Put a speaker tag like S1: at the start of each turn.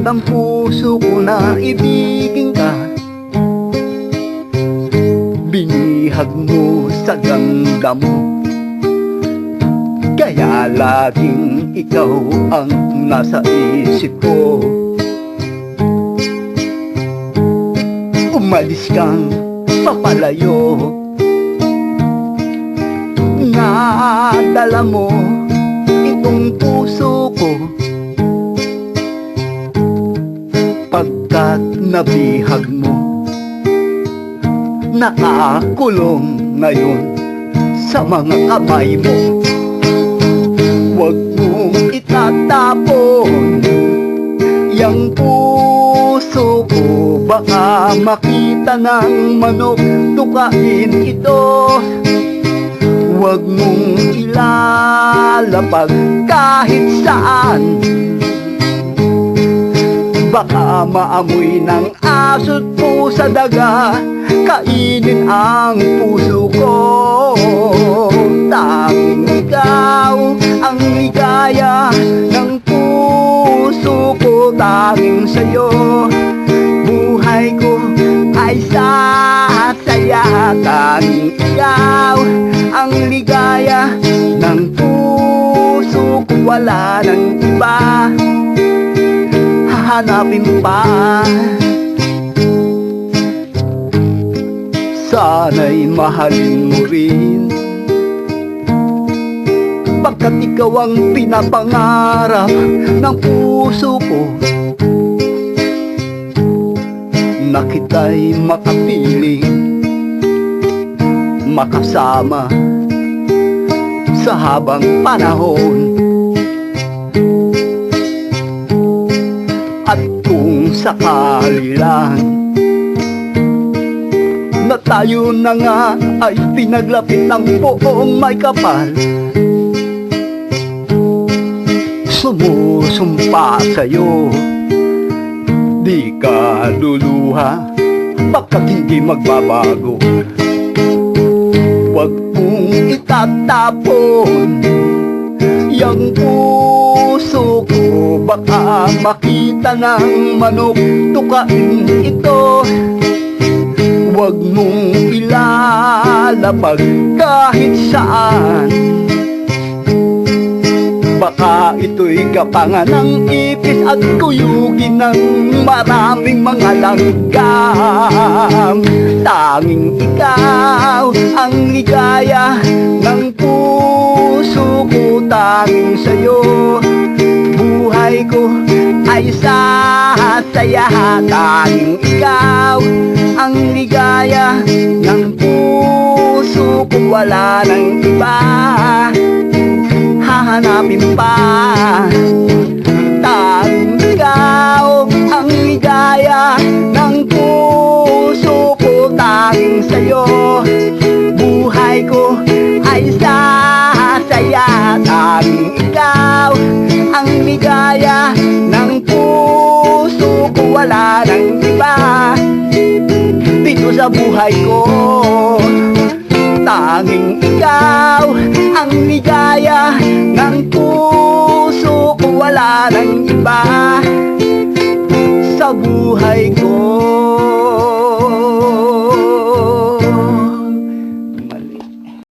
S1: ang puso ko na ibigin ka. Binihag mo sa ganda mo, kaya laging ikaw ang nasa isip ko. Umalis kang papalayo, nadala mo itong puso ko. Pagkat nabihag mo, nakakulong ngayon sa mga kamay mo. Huwag mong itatapon yang puso ko, baka makita ng manok, tukain ito. Huwag mong ilalapag kahit saan, baka maamoy ng aso't pusa daga, kainin ang puso ko. Tanging ikaw ang ligaya ng puso ko, tanging sa'yo buhay ko ay sasaya. Tanging ikaw ang ligaya ng puso ko, wala nang iba hahanapin pa. Sana'y mahalin mo rin, pagkat ikaw ang pinapangarap ng puso ko, na kita'y makapiling, makasama sa habang panahon. At kung sakali lang na tayo na nga ay pinaglapit ng poong may kapal, sumusumpa sa'yo, di ka luluha, bakit hindi magbabago. Huwag mong itatapon yang puso ko, baka makita ng manok, tukain ito. Huwag mong ilalapag kahit saan, baka ito'y gapangan ng ipis at kuyugin ng maraming mga langgam. Tanging ikaw ang ligaya ng puso ko, tanging sa'yo buhay ko ay sasaya. Tanging ikaw ang ligaya ng puso ko, wala nang iba hahanapin pa. Tanging ikaw ang ligaya ng puso ko, tanging sa'yo buhay ko ay sasaya. Tanging ikaw ang ligaya ng puso ko, wala nang iba dito sa buhay ko. Tanging ikaw ang ligaya ng puso ko, wala nang iba sa buhay ko.